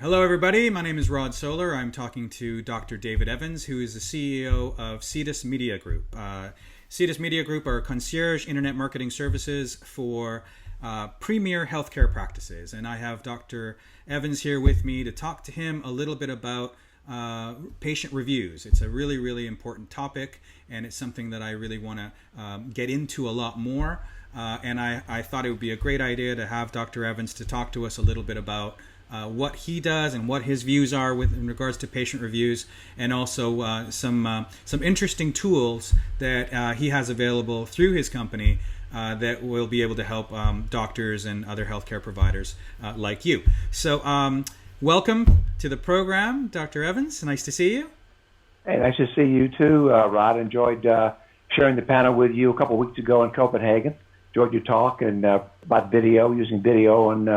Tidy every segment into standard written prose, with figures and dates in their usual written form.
Hello, everybody. My name is Rod Solar. I'm talking to Dr. David Evans, who is the CEO of Ceatus Media Group. Ceatus Media Group are concierge internet marketing services for premier healthcare practices. And I have Dr. Evans here with me to talk to him a little bit about patient reviews. It's a really, really important topic, and it's something that I really want to get into a lot more. And I thought it would be a great idea to have Dr. Evans to talk to us a little bit about what he does and what his views are in regards to patient reviews, and also some interesting tools that he has available through his company that will be able to help doctors and other healthcare providers like you. So welcome to the program, Dr. Evans. Nice to see you. Hey, nice to see you too, Rod. Enjoyed sharing the panel with you a couple of weeks ago in Copenhagen. Enjoyed your talk and about video, using video and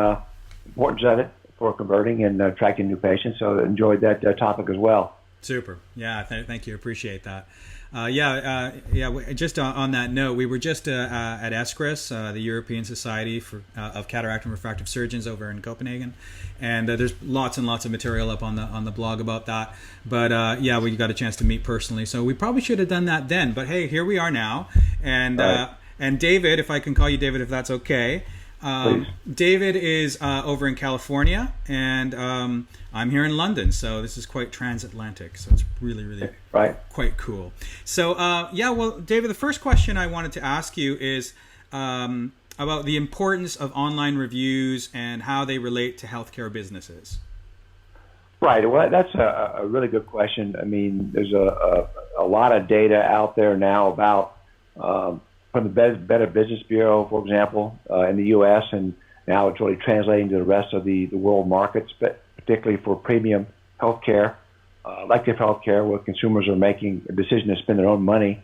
importance of it for converting and attracting new patients. So enjoyed that topic as well. Super. Yeah, thank you. Appreciate that. Just on that note, we were just at ESCRIS, the European Society of Cataract and Refractive Surgeons over in Copenhagen, and there's lots and lots of material up on the blog about that. But we got a chance to meet personally, so we probably should have done that then. But hey, here we are now, and and David, if I can call you David, if that's okay. David is over in California, and I'm here in London, so this is quite transatlantic, so it's really, really quite cool. So, David, the first question I wanted to ask you is about the importance of online reviews and how they relate to healthcare businesses. Right. Well, that's a really good question. I mean, there's a lot of data out there now about from the Better Business Bureau, for example, in the U.S., and now it's really translating to the rest of the world markets, but particularly for premium healthcare, elective healthcare, where consumers are making a decision to spend their own money.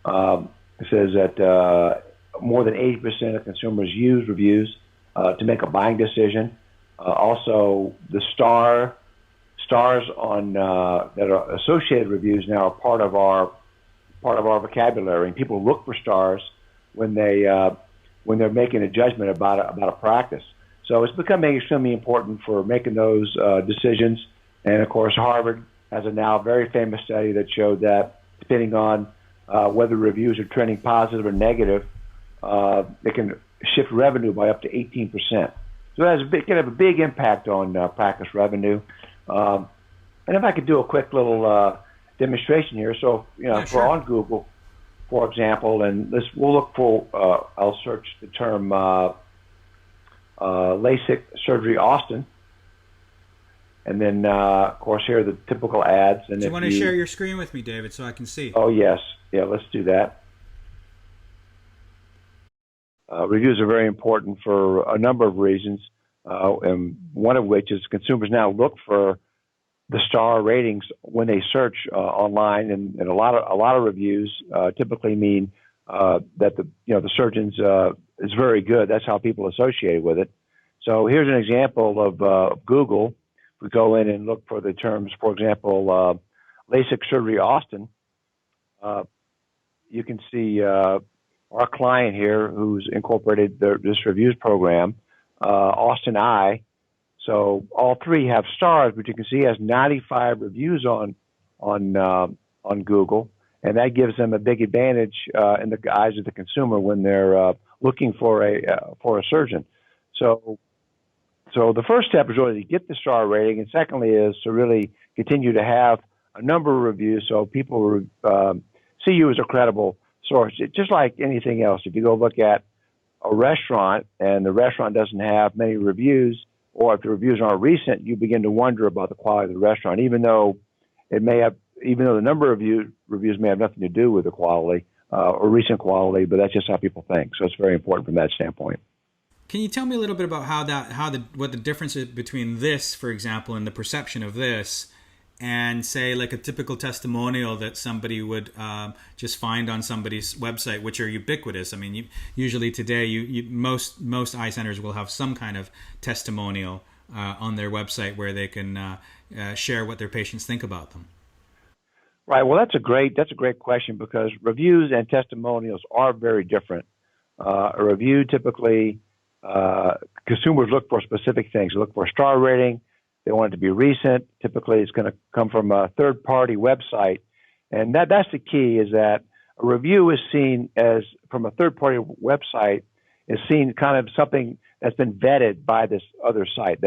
It says that more than 80% of consumers use reviews to make a buying decision. Also, the stars on that are associated reviews now are part of our vocabulary, and people look for stars when they're making a judgment about a practice. So it's becoming extremely important for making those decisions. And of course, Harvard has a now very famous study that showed that depending on whether reviews are trending positive or negative, they can shift revenue by up to 18%. So it can have a big impact on practice revenue. And if I could do a quick little demonstration here. So, if we're on Google, for example, and we'll look for, I'll search the term LASIK surgery Austin. And then, of course, here are the typical ads. And do you want to share your screen with me, David, so I can see? Oh, yes. Yeah, let's do that. Reviews are very important for a number of reasons, and one of which is consumers now look for the star ratings when they search online, and a lot of reviews typically mean that the surgeon's is very good. That's how people associate with it. So here's an example of Google. We go in and look for the terms, for example, LASIK surgery Austin. You can see our client here who's incorporated this reviews program, Austin Eye. So all three have stars, but you can see he has 95 reviews on Google, and that gives them a big advantage in the eyes of the consumer when they're looking for a surgeon. So the first step is really to get the star rating, and secondly is to really continue to have a number of reviews so people see you as a credible source. Just like anything else, if you go look at a restaurant and the restaurant doesn't have many reviews, or if the reviews aren't recent, you begin to wonder about the quality of the restaurant, even though the number of reviews may have nothing to do with the quality or recent quality, but that's just how people think. So it's very important from that standpoint. Can you tell me a little bit about what the difference is between this, for example, and the perception of this, and say like a typical testimonial that somebody would just find on somebody's website, which are ubiquitous? I mean, usually today, most eye centers will have some kind of testimonial on their website where they can share what their patients think about them. Right. Well, that's a great question, because reviews and testimonials are very different. A review typically consumers look for specific things. They look for a star rating. They want it to be recent. Typically, it's going to come from a third-party website, and that's the key. Is that a review is seen as from a third-party website is seen kind of something that's been vetted by this other site.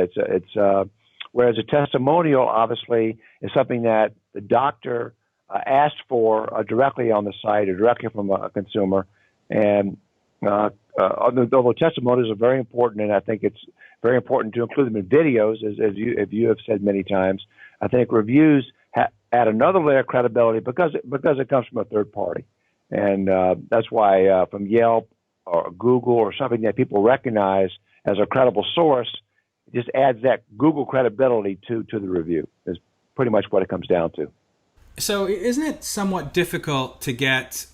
Whereas a testimonial obviously is something that the doctor asked for directly on the site or directly from a consumer. And although testimonials are very important, and I think it's very important to include them in videos, as you have said many times, I think reviews add another layer of credibility because it comes from a third party. And that's why from Yelp or Google or something that people recognize as a credible source, it just adds that Google credibility to the review is pretty much what it comes down to. So isn't it somewhat difficult to get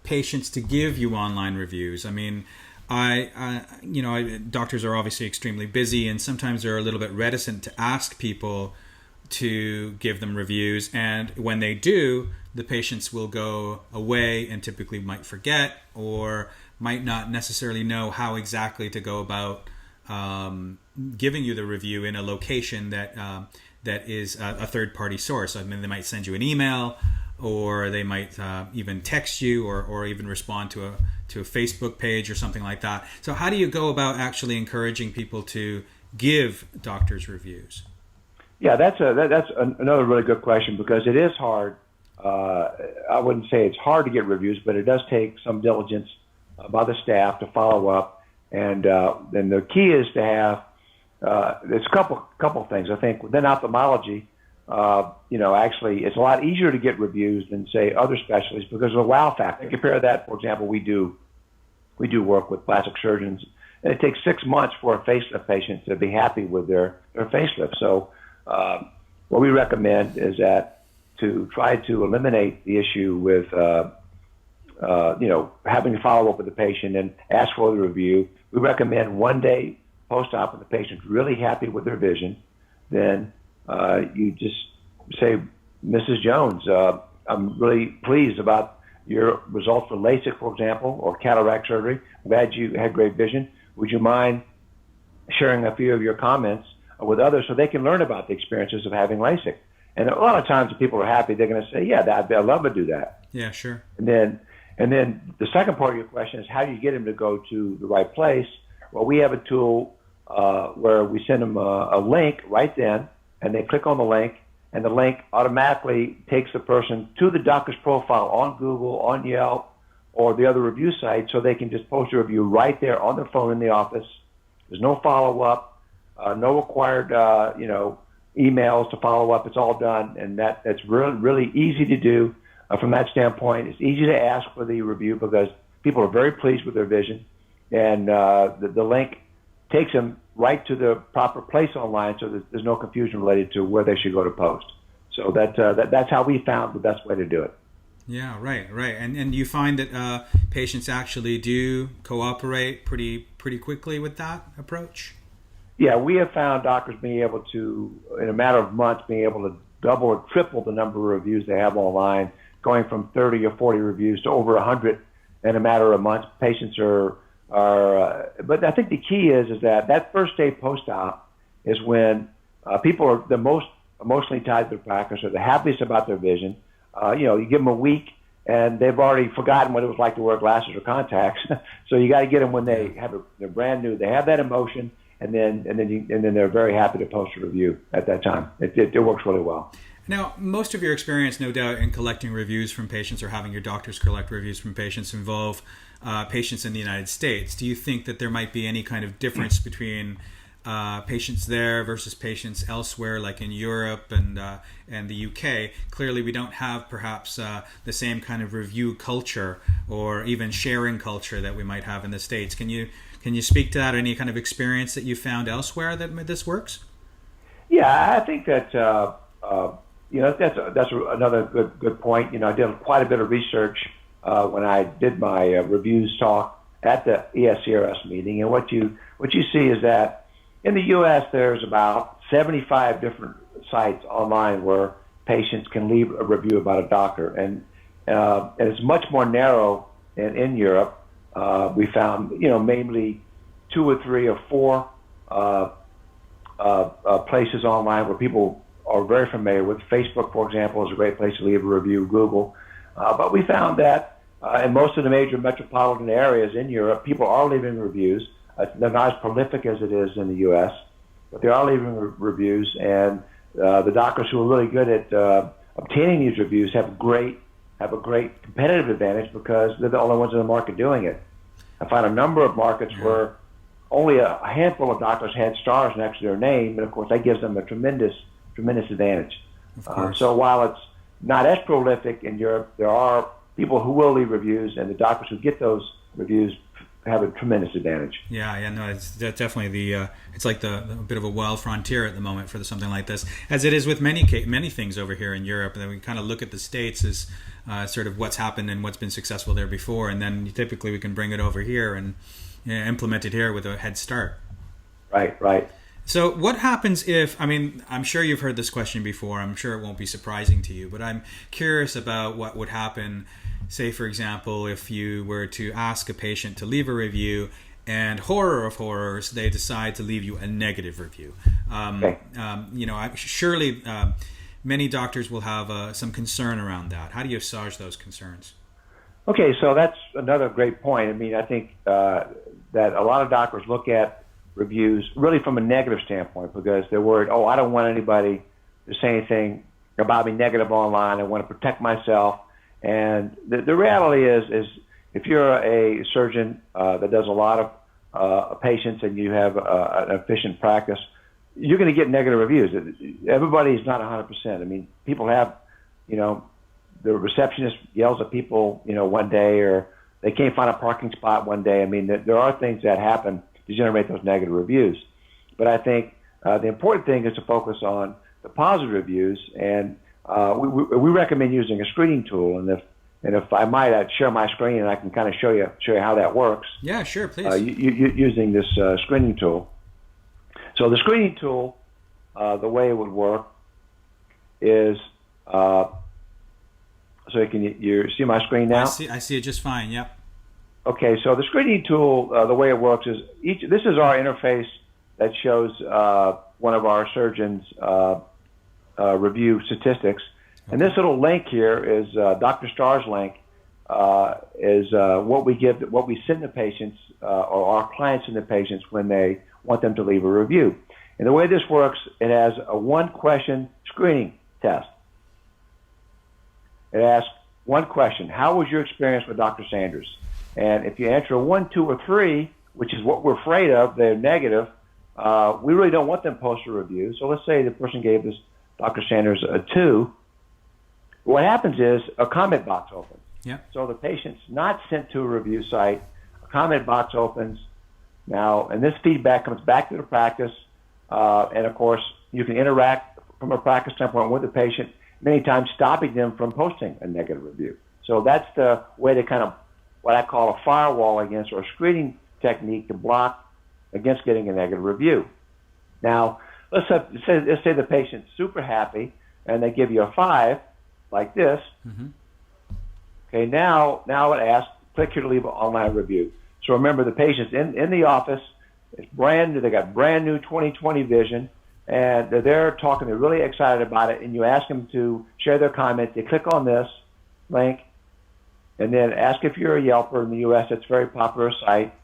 patients to give you online reviews? I mean, doctors are obviously extremely busy, and sometimes they're a little bit reticent to ask people to give them reviews. And when they do, the patients will go away and typically might forget or might not necessarily know how exactly to go about giving you the review in a location that is a third-party source. I mean, they might send you an email, or they might even text you, or even respond to a Facebook page or something like that. So how do you go about actually encouraging people to give doctors reviews? Yeah, that's another really good question, because it is hard. I wouldn't say it's hard to get reviews, but it does take some diligence by the staff to follow up. And then the key is to have there's a couple things. I think within ophthalmology, actually it's a lot easier to get reviews than say other specialties because of the wow factor. Compare that, for example, we do work with plastic surgeons, and it takes 6 months for a facelift patient to be happy with their facelift. So what we recommend is that to try to eliminate the issue with having to follow up with the patient and ask for the review, we recommend 1 day post-op when the patient's really happy with their vision. Then you just say, Mrs. Jones, I'm really pleased about your results for LASIK, for example, or cataract surgery. I'm glad you had great vision. Would you mind sharing a few of your comments with others so they can learn about the experiences of having LASIK? And a lot of times if people are happy, they're going to say, yeah, I'd love to do that. Yeah, sure. And then the second part of your question is how do you get them to go to the right place? Well, we have a tool where we send them a link right then, and they click on the link, and the link automatically takes the person to the doctor's profile on Google, on Yelp, or the other review sites, so they can just post a review right there on their phone in the office. There's no follow-up, no required, emails to follow up. It's all done, and that's really, really easy to do from that standpoint. It's easy to ask for the review because people are very pleased with their vision, and the link takes them right to the proper place online, so there's no confusion related to where they should go to post. So that's how we found the best way to do it. Yeah, right. And you find that patients actually do cooperate pretty quickly with that approach? Yeah, we have found doctors being able to, in a matter of months, being able to double or triple the number of reviews they have online, going from 30 or 40 reviews to over 100 in a matter of months. Patients are but I think the key is that first day post-op is when people are the most emotionally tied to their practice, or the happiest about their vision. You give them a week, and they've already forgotten what it was like to wear glasses or contacts. So you got to get them when they're brand new. They have that emotion, and then they're very happy to post a review at that time. It works really well. Now, most of your experience, no doubt, in collecting reviews from patients or having your doctors collect reviews from patients involve patients in the United States. Do you think that there might be any kind of difference between patients there versus patients elsewhere, like in Europe and the UK? Clearly, we don't have perhaps the same kind of review culture or even sharing culture that we might have in the States. Can you speak to that? Any kind of experience that you found elsewhere that this works? Yeah, I think that that's another good point. I did quite a bit of research when I did my reviews talk at the ESCRS meeting, and what you see is that in the U.S. there's about 75 different sites online where patients can leave a review about a doctor, and it's much more narrow in Europe. We found mainly 2 or 3 or 4 places online where people are very familiar with. Facebook, for example, is a great place to leave a review. Google, but we found that in most of the major metropolitan areas in Europe, people are leaving reviews. They're not as prolific as it is in the U.S., but they are leaving reviews, and the doctors who are really good at obtaining these reviews have a great competitive advantage because they're the only ones in the market doing it. I found a number of markets where only a handful of doctors had stars next to their name, and of course that gives them a tremendous advantage. So while it's not as prolific in Europe, there are people who will leave reviews, and the doctors who get those reviews have a tremendous advantage. Yeah, no, it's definitely it's like the bit of a wild frontier at the moment for something like this, as it is with many things over here in Europe. And then we kind of look at the States as sort of what's happened and what's been successful there before, and then typically we can bring it over here and implement it here with a head start. Right. So what happens if, I'm sure you've heard this question before, I'm sure it won't be surprising to you, but I'm curious about what would happen, say, for example, if you were to ask a patient to leave a review and, horror of horrors, they decide to leave you a negative review. Surely many doctors will have some concern around that. How do you assuage those concerns? Okay, so that's another great point. I think that a lot of doctors look at reviews really from a negative standpoint because they're worried, I don't want anybody to say anything about me negative online. I want to protect myself. And the reality is if you're a surgeon that does a lot of patients and you have an efficient practice, you're going to get negative reviews. Everybody's not 100%. People have, the receptionist yells at people, one day, or they can't find a parking spot one day. There are things that happen to generate those negative reviews. But I think the important thing is to focus on the positive reviews, and we recommend using a screening tool. And if I might, I'd share my screen and I can kind of show you how that works. Yeah, sure, please. Using this screening tool. So the screening tool, the way it would work is, so you see my screen now? I see it just fine. Yep. Okay, so the screening tool, the way it works is this is our interface that shows one of our surgeons' review statistics. Okay. And this little link here is Dr. Starr's link, is what we send the patients, or our clients send the patients when they want them to leave a review. And the way this works, it has a one-question screening test. It asks one question: how was your experience with Dr. Sanders? And if you answer a 1, 2, or 3, which is what we're afraid of, they're negative, we really don't want them to post a review. So let's say the person gave this Dr. Sanders a 2. What happens is a comment box opens. Yeah. So the patient's not sent to a review site. A comment box opens now, and this feedback comes back to the practice. And of course, you can interact from a practice standpoint with the patient, many times stopping them from posting a negative review. So that's the way to kind of what I call a firewall against, or a screening technique to block against getting a negative review. Now, let's say the patient's super happy and they give you a 5, like this. Mm-hmm. Okay, now it asks, click here to leave an online review. So remember, the patient's in the office. It's brand new. They got brand new 20/20 vision, and they're there talking. They're really excited about it, and you ask them to share their comment. They click on this link, and then ask if you're a Yelper in the U.S. It's a very popular site,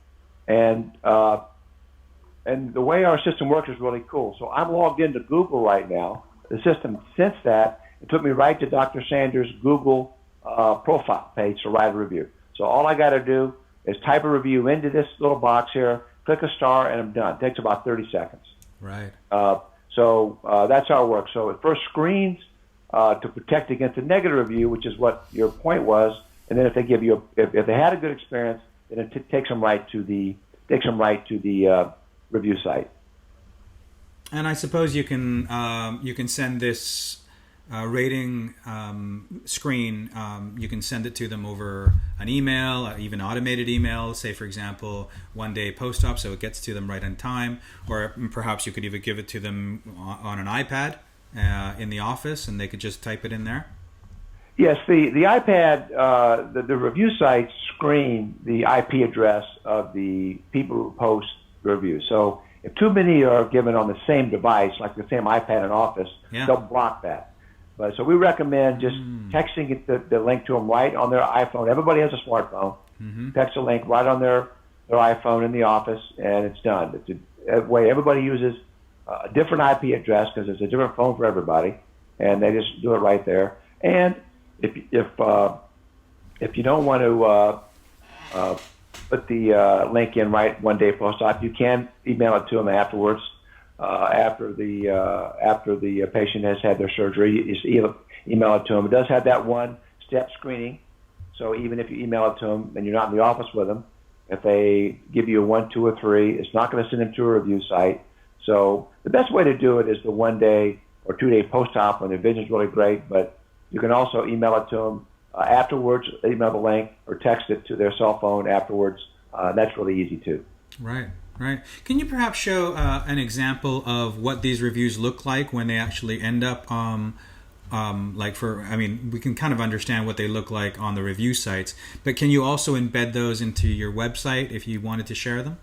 and the way our system works is really cool. So I'm logged into Google right now. The system sensed that. It took me right to Dr. Sanders' Google profile page to write a review. So all I got to do is type a review into this little box here, click a star, and I'm done. It takes about 30 seconds. Right. So that's how it works. So it first screens to protect against a negative review, which is what your point was, and then if they give you if they had a good experience, then it takes them right to the review site. And I suppose you can send this rating screen. You can send it to them over an email, even automated email. Say, for example, 1 day post-op, so it gets to them right on time. Or perhaps you could even give it to them on an iPad in the office, and they could just type it in there. Yes, the iPad, the review sites screen the IP address of the people who post reviews. So If too many are given on the same device, like the same iPad in Office, they'll block that. But so we recommend just texting the link to them right on their iPhone. Everybody has a smartphone. Text a link right on their iPhone in the office, and it's done. It's a way everybody uses a different IP address because it's a different phone for everybody, and they just do it right there. And if you don't want to put the link in right one day post-op, you can email it to them afterwards. After the patient has had their surgery, you just email it to them. It does have that one-step screening, so even if you email it to them and you're not in the office with them, if they give you a 1, 2, or 3, it's not going to send them to a review site. So the best way to do it is the 1 day or 2 day post-op when the vision's really great, but you can also email it to them afterwards, email the link, or text it to their cell phone afterwards. That's really easy too. Right. Can you perhaps show an example of what these reviews look like when they actually end up, we can kind of understand what they look like on the review sites, but can you also embed those into your website if you wanted to share them?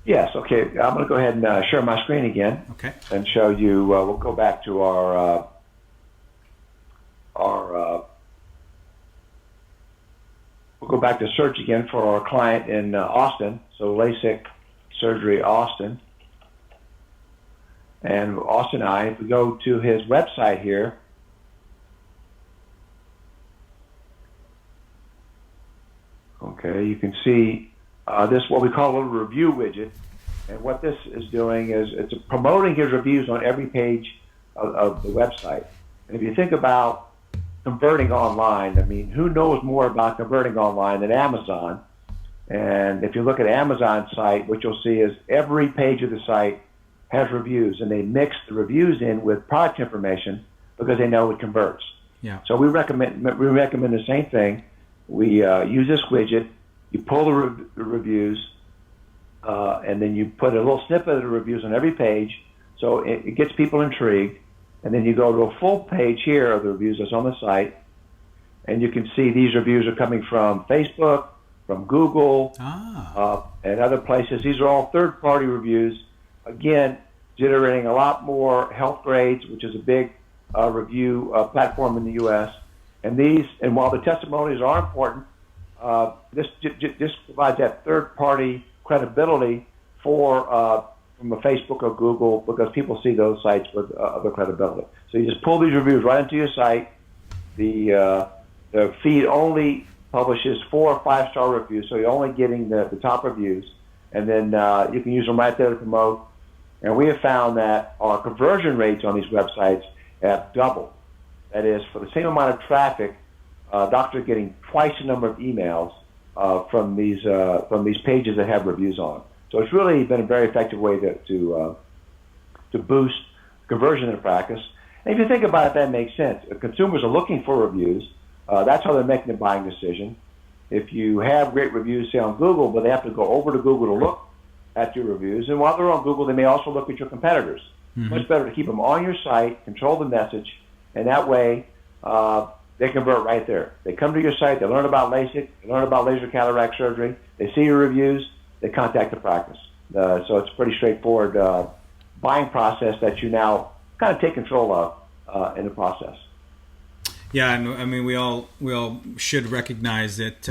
Yes, okay. I'm going to go ahead and share my screen again. Okay. And show you, we'll go back to our we'll go back to search again for our client in Austin. So LASIK Surgery Austin. And Austin if we go to his website here, okay, you can see this, what we call a little review widget. And what this is doing is it's promoting his reviews on every page of the website. And if you think about converting online, I mean, who knows more about converting online than Amazon? And if you look at Amazon's site, what you'll see is every page of the site has reviews, and they mix the reviews in with product information because they know it converts. Yeah. So we recommend the same thing. We use this widget. You pull the reviews, and then you put a little snippet of the reviews on every page, so it gets people intrigued. And then you go to a full page here of the reviews that's on the site, and you can see these reviews are coming from Facebook, from Google, and other places. These are all third-party reviews, again, generating a lot more Health Grades, which is a big review platform in the U.S. And while the testimonies are important, this provides that third-party credibility from a Facebook or Google, because people see those sites with other credibility. So you just pull these reviews right into your site. The feed only publishes 4 or 5-star reviews, so you're only getting the top reviews, and then you can use them right there to promote. And we have found that our conversion rates on these websites have doubled. That is, for the same amount of traffic, doctors are getting twice the number of emails from these pages that have reviews on. So it's really been a very effective way to boost conversion in the practice. And if you think about it, that makes sense. If consumers are looking for reviews, that's how they're making a buying decision. If you have great reviews, say on Google, but they have to go over to Google to look at your reviews, and while they're on Google, they may also look at your competitors. Mm-hmm. Much better to keep them on your site, control the message, and that way they convert right there. They come to your site, they learn about LASIK, they learn about laser cataract surgery, they see your reviews, they contact the practice. So it's a pretty straightforward buying process that you now kind of take control of in the process. Yeah, and I mean we all should recognize that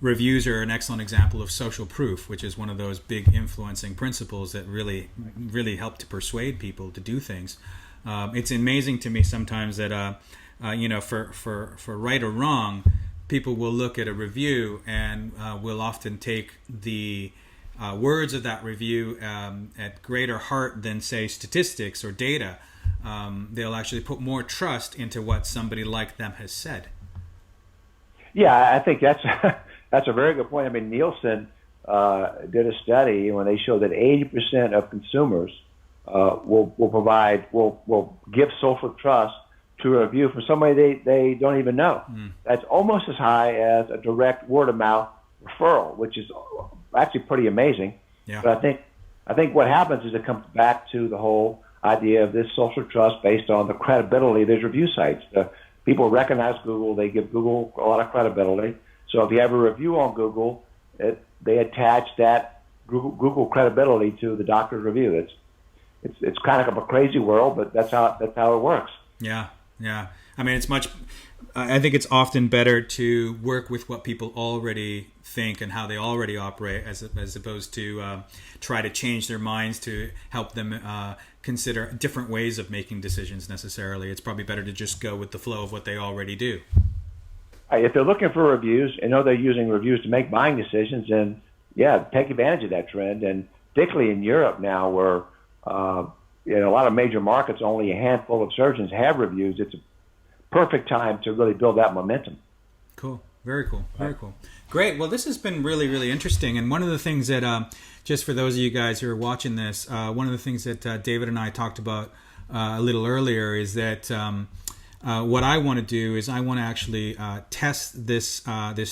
reviews are an excellent example of social proof, which is one of those big influencing principles that really help to persuade people to do things. It's amazing to me sometimes that for right or wrong, people will look at a review and will often take the words of that review at greater heart than, say, statistics or data. They'll actually put more trust into what somebody like them has said. Yeah, I think that's a very good point. I mean, Nielsen did a study when they showed that 80% of consumers will give social trust to a review from somebody they don't even know. That's almost as high as a direct word-of-mouth referral, which is actually pretty amazing. Yeah. But I think what happens is it comes back to the whole idea of this social trust based on the credibility of these review sites. People recognize Google. They give Google a lot of credibility. So if you have a review on Google, they attach that Google credibility to the doctor's review. It's kind of a crazy world, but that's how it works. Yeah. I mean, I think it's often better to work with what people already think and how they already operate, as opposed to try to change their minds to help them consider different ways of making decisions necessarily. It's probably better to just go with the flow of what they already do. If they're looking for reviews and know they're using reviews to make buying decisions, then take advantage of that trend. And particularly in Europe now, where in a lot of major markets, only a handful of surgeons have reviews. It's a perfect time to really build that momentum. Cool. Very cool. Very cool. Great. Well, this has been really, really interesting. And one of the things that, just for those of you guys who are watching this, one of the things that David and I talked about a little earlier is that what I want to do is I want to actually test this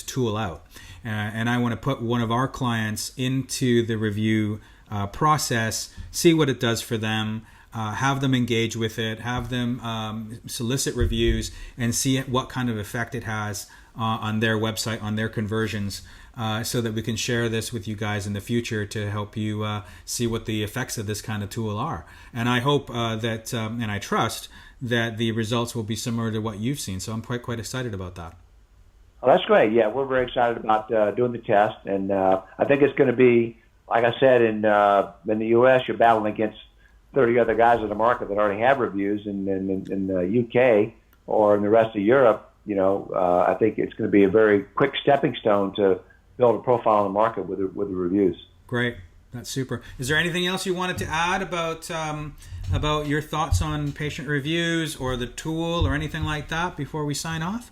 tool out. And I want to put one of our clients into the review process, see what it does for them, have them engage with it, have them solicit reviews, and see what kind of effect it has on their website, on their conversions, so that we can share this with you guys in the future to help you see what the effects of this kind of tool are. And I hope that, and I trust that the results will be similar to what you've seen. So I'm quite excited about that. Well, that's great. Yeah, we're very excited about doing the test, and I think it's going to be, like I said, in the U.S., you're battling against 30 other guys in the market that already have reviews. In the U.K. or in the rest of Europe, I think it's going to be a very quick stepping stone to build a profile in the market with the reviews. Great. That's super. Is there anything else you wanted to add about your thoughts on patient reviews or the tool or anything like that before we sign off?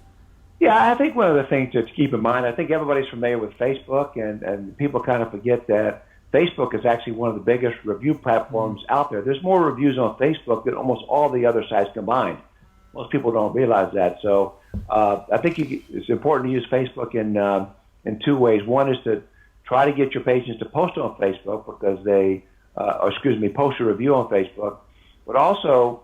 Yeah, I think one of the things to keep in mind, I think everybody's familiar with Facebook, and people kind of forget that Facebook is actually one of the biggest review platforms out there. There's more reviews on Facebook than almost all the other sites combined. Most people don't realize that. So I think it's important to use Facebook in two ways. One is to try to get your patients to post on Facebook because post a review on Facebook. But also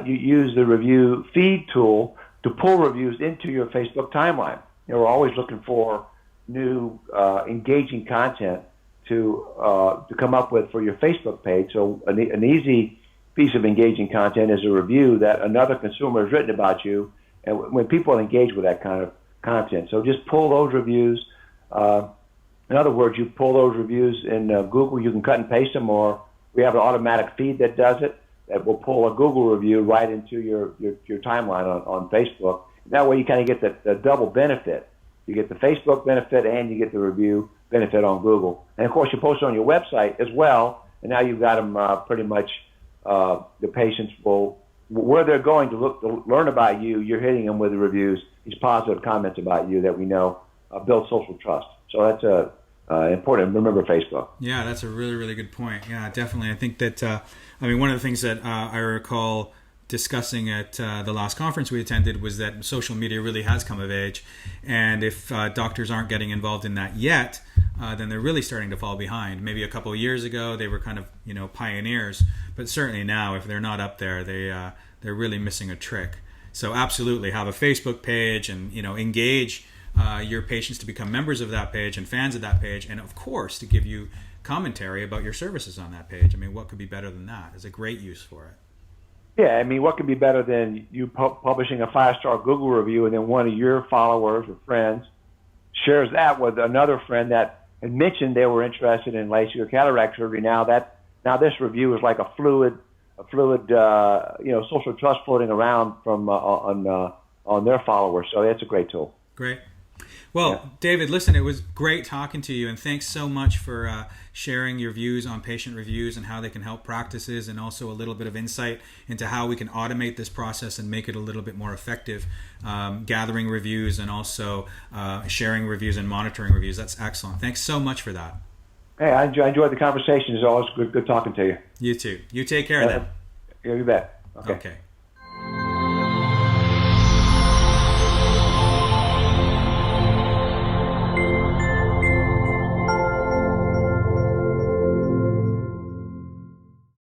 you use the review feed tool to pull reviews into your Facebook timeline. We're always looking for new engaging content to come up with for your Facebook page. So an easy piece of engaging content is a review that another consumer has written about you, and when people engage with that kind of content. So just pull those reviews. In other words, you pull those reviews in Google. You can cut and paste them, or we have an automatic feed that does it, that will pull a Google review right into your timeline on Facebook. That way you kind of get the double benefit. You get the Facebook benefit and you get the review benefit on Google. And of course you post it on your website as well, and now you've got them pretty much, the patients will, where they're going to learn about you, you're hitting them with the reviews, these positive comments about you that we know build social trust. So that's important. Remember Facebook. Yeah, that's a really, really good point. Yeah, definitely. I think that, one of the things that I recall discussing at the last conference we attended was that social media really has come of age. And if doctors aren't getting involved in that yet, then they're really starting to fall behind. Maybe a couple of years ago, they were kind of, pioneers. But certainly now, if they're not up there, they're really missing a trick. So absolutely have a Facebook page and, engage your patients to become members of that page and fans of that page, and of course to give you commentary about your services on that page. What could be better than that? It's a great use for it. Yeah, what could be better than you publishing a 5-star Google review and then one of your followers or friends shares that with another friend that had mentioned they were interested in LASIK or cataract surgery. Now this review is like a fluid social trust floating around from on their followers. So that's a great tool. Great. Well, yeah. David, listen, it was great talking to you, and thanks so much for sharing your views on patient reviews and how they can help practices, and also a little bit of insight into how we can automate this process and make it a little bit more effective, gathering reviews and also sharing reviews and monitoring reviews. That's excellent. Thanks so much for that. Hey, I enjoyed the conversation. It's always good talking to you. You too. You take care then. Yeah, you bet. Okay.